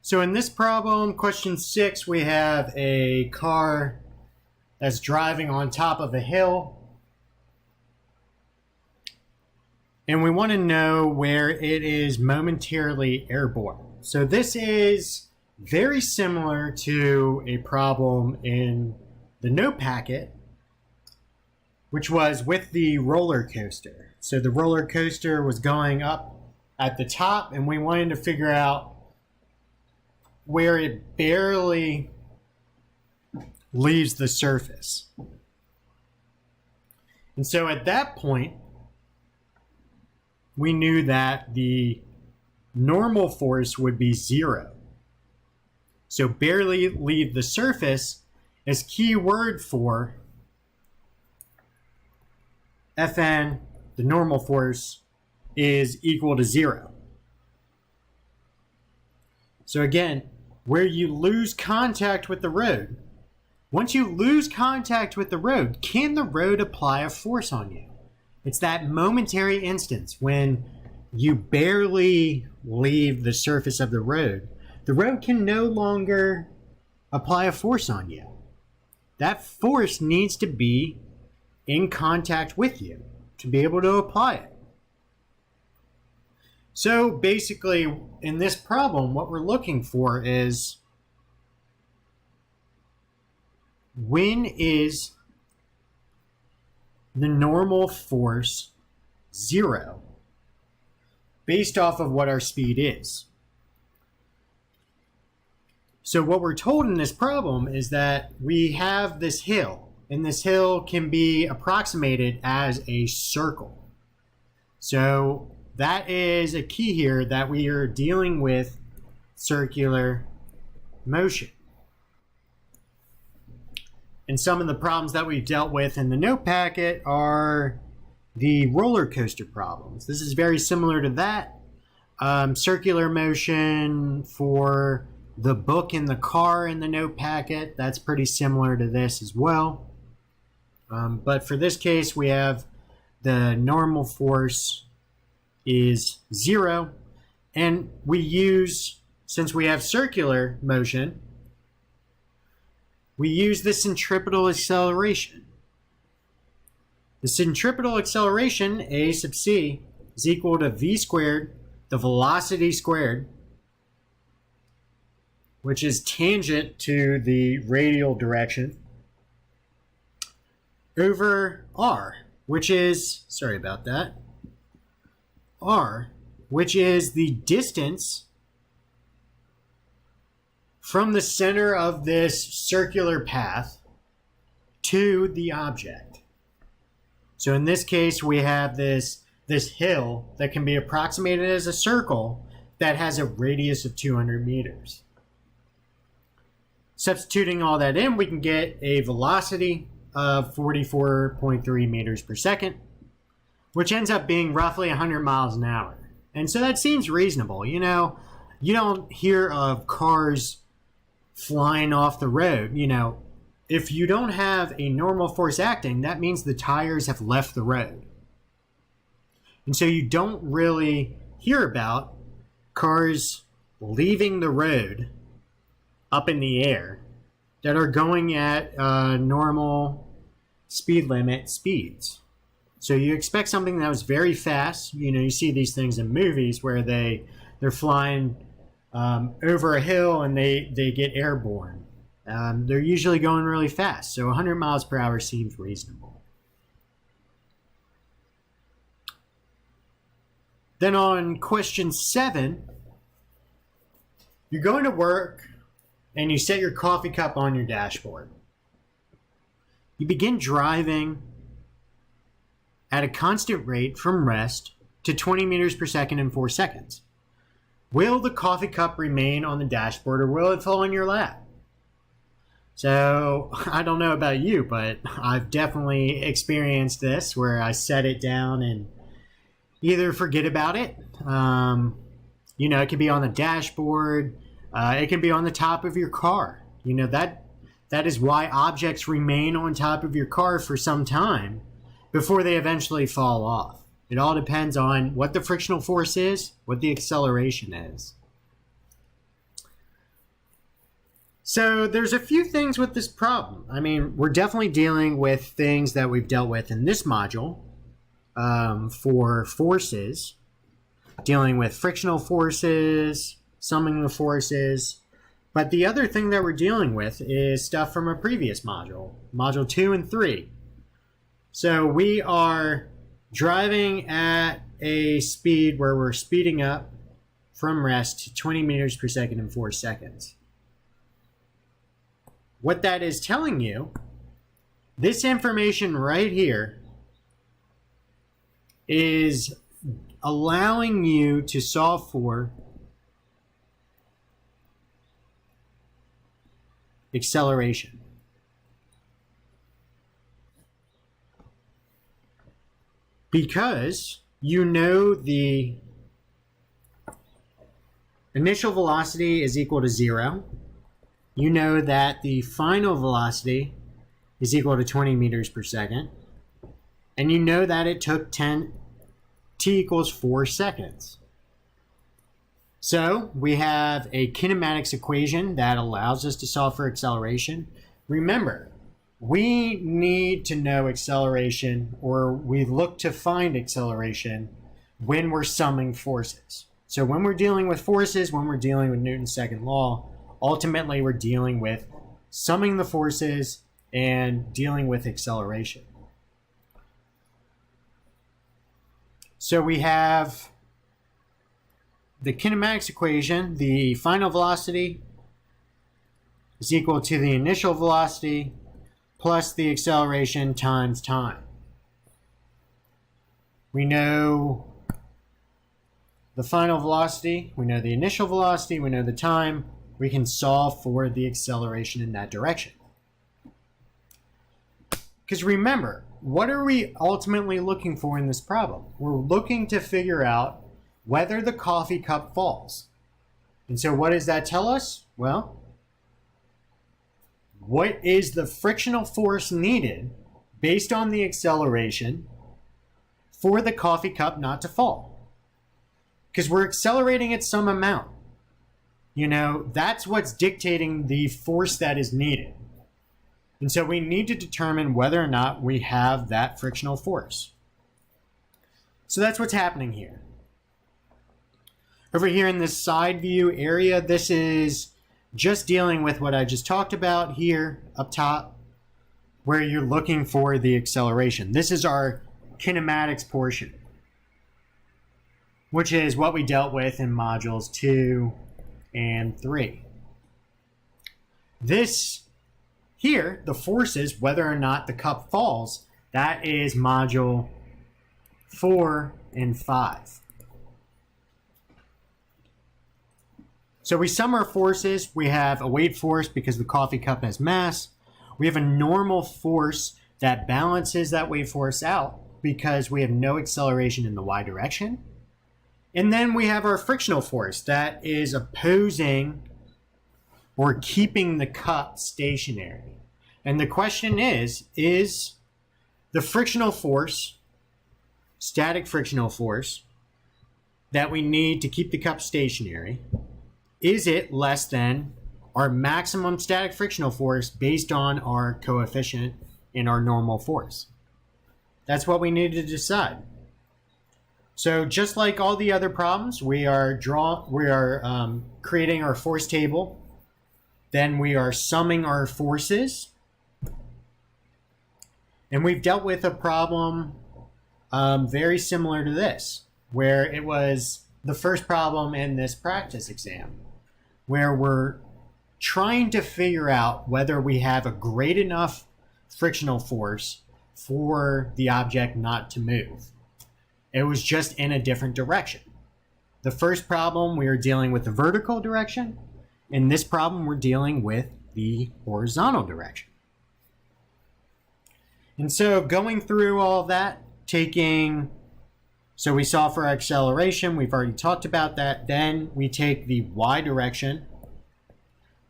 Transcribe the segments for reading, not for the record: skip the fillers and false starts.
So in this problem, question 6, we have a car that's driving on top of a hill. And we want to know where it is momentarily airborne. So this is very similar to a problem in the note packet, which was with the roller coaster. So the roller coaster was going up at the top, and we wanted to figure out where it barely leaves the surface. And so at that point, we knew that the normal force would be 0. So barely leave the surface is key word for Fn, the normal force, is equal to 0. So again, where you lose contact with the road, once you lose contact with the road, can the road apply a force on you? It's that momentary instance when you barely leave the surface of the road can no longer apply a force on you. That force needs to be in contact with you to be able to apply it. So basically, in this problem, what we're looking for is when is the normal force 0 based off of what our speed is. So what we're told in this problem is that we have this hill, and this hill can be approximated as a circle. So that is a key here, that we are dealing with circular motion. And some of the problems that we've dealt with in the note packet are the roller coaster problems. This is very similar to that. Circular motion for the book in the car in the note packet, that's pretty similar to this as well. But for this case, we have the normal force is 0, and we use, since we have circular motion, we use the centripetal acceleration. The centripetal acceleration, A sub c, is equal to v squared, the velocity squared, which is tangent to the radial direction, over r, which is, sorry about that, r, which is the distance from the center of this circular path to the object. So in this case, we have this hill that can be approximated as a circle that has a radius of 200 meters. Substituting all that in, we can get a velocity of 44.3 meters per second, which ends up being roughly 100 miles an hour. And so that seems reasonable. You know, you don't hear of cars flying off the road. You know, if you don't have a normal force acting, that means the tires have left the road. And so you don't really hear about cars leaving the road up in the air that are going at normal speed limit speeds. So you expect something that was very fast. You know, you see these things in movies where they're flying over a hill and they get airborne. They're usually going really fast, so 100 miles per hour seems reasonable. Then on question 7, you're going to work and you set your coffee cup on your dashboard. You begin driving at a constant rate from rest to 20 meters per second in 4 seconds. Will the coffee cup remain on the dashboard, or will it fall in your lap? So I don't know about you, but I've definitely experienced this where I set it down and either forget about it. You know, it could be on the dashboard. It can be on the top of your car. You know, that is why objects remain on top of your car for some time before they eventually fall off. It all depends on what the frictional force is, what the acceleration is. So there's a few things with this problem. I mean, we're definitely dealing with things that we've dealt with in this module for forces, dealing with frictional forces, summing the forces. But the other thing that we're dealing with is stuff from a previous module, module 2 and 3. So we are driving at a speed where we're speeding up from rest to 20 meters per second in 4 seconds. What that is telling you, this information right here is allowing you to solve for acceleration. Because you know the initial velocity is equal to 0. You know that the final velocity is equal to 20 meters per second. And you know that it took t equals 4 seconds. So we have a kinematics equation that allows us to solve for acceleration. Remember, we need to know acceleration, or we look to find acceleration when we're summing forces. So when we're dealing with forces, when we're dealing with Newton's second law, ultimately we're dealing with summing the forces and dealing with acceleration. So we have the kinematics equation. The final velocity is equal to the initial velocity plus the acceleration times time. We know the final velocity, we know the initial velocity, we know the time. We can solve for the acceleration in that direction. Because remember, what are we ultimately looking for in this problem? We're looking to figure out whether the coffee cup falls. And so what does that tell us? Well, what is the frictional force needed based on the acceleration for the coffee cup not to fall? Because we're accelerating at some amount. You know, that's what's dictating the force that is needed. And so we need to determine whether or not we have that frictional force. So that's what's happening here. Over here in this side view area, this is just dealing with what I just talked about here up top, where you're looking for the acceleration. This is our kinematics portion, which is what we dealt with in modules 2 and 3. This here, the forces, whether or not the cup falls, that is module 4 and 5. So we sum our forces. We have a weight force because the coffee cup has mass. We have a normal force that balances that weight force out because we have no acceleration in the y direction. And then we have our frictional force that is opposing or keeping the cup stationary. And the question is the frictional force, static frictional force, that we need to keep the cup stationary, is it less than our maximum static frictional force based on our coefficient in our normal force? That's what we need to decide. So just like all the other problems, we are creating our force table. Then we are summing our forces. And we've dealt with a problem very similar to this, where it was the first problem in this practice exam, where we're trying to figure out whether we have a great enough frictional force for the object not to move. It was just in a different direction. The first problem, we were dealing with the vertical direction. In this problem, we're dealing with the horizontal direction. And so going through all of that, so we solve for acceleration, we've already talked about that. Then we take the y direction,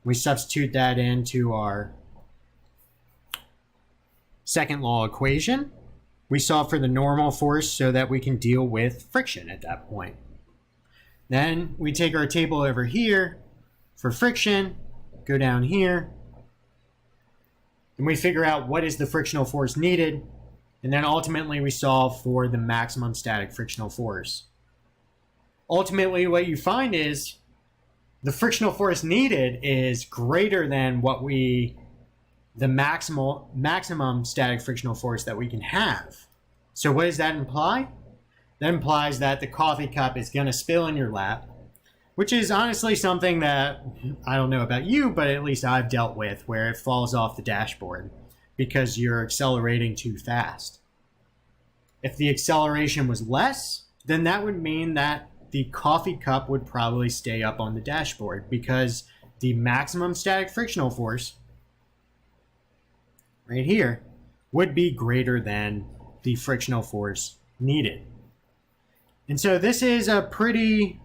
we substitute that into our second law equation. We solve for the normal force so that we can deal with friction at that point. Then we take our table over here for friction, go down here, and we figure out what is the frictional force needed, and then ultimately we solve for the maximum static frictional force. Ultimately, what you find is the frictional force needed is greater than the maximum static frictional force that we can have. So what does that imply? That implies that the coffee cup is going to spill in your lap, which is honestly something that I don't know about you, but at least I've dealt with, where it falls off the dashboard because you're accelerating too fast. If the acceleration was less, then that would mean that the coffee cup would probably stay up on the dashboard because the maximum static frictional force right here would be greater than the frictional force needed. And so this is a pretty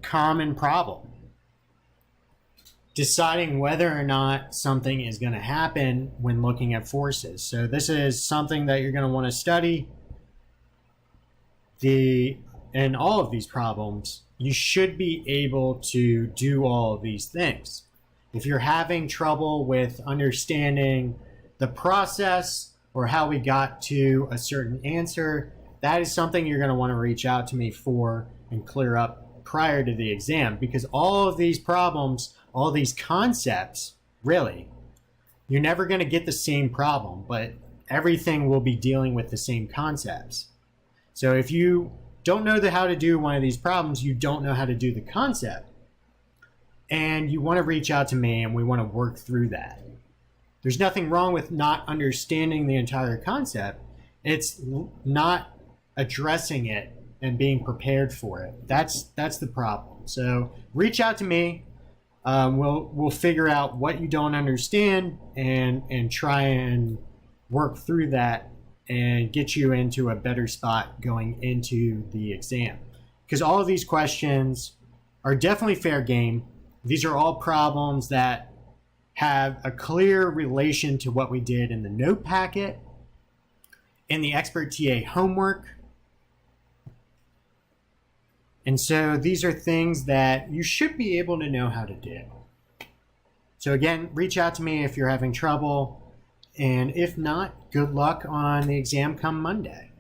common problem. Deciding whether or not something is going to happen when looking at forces. So this is something that you're going to want to study. In all of these problems, you should be able to do all of these things. If you're having trouble with understanding the process or how we got to a certain answer, that is something you're going to want to reach out to me for and clear up prior to the exam, because all of these problems, all these concepts, really, you're never going to get the same problem, but everything will be dealing with the same concepts. So if you don't know how to do one of these problems, you don't know how to do the concept, and you want to reach out to me and we want to work through that. There's nothing wrong with not understanding the entire concept. It's not addressing it and being prepared for it. That's the problem. So reach out to me. We'll figure out what you don't understand and try and work through that and get you into a better spot going into the exam. Because all of these questions are definitely fair game. These are all problems that have a clear relation to what we did in the note packet, in the Expert TA homework. And so these are things that you should be able to know how to do. So again, reach out to me if you're having trouble. And if not, good luck on the exam come Monday.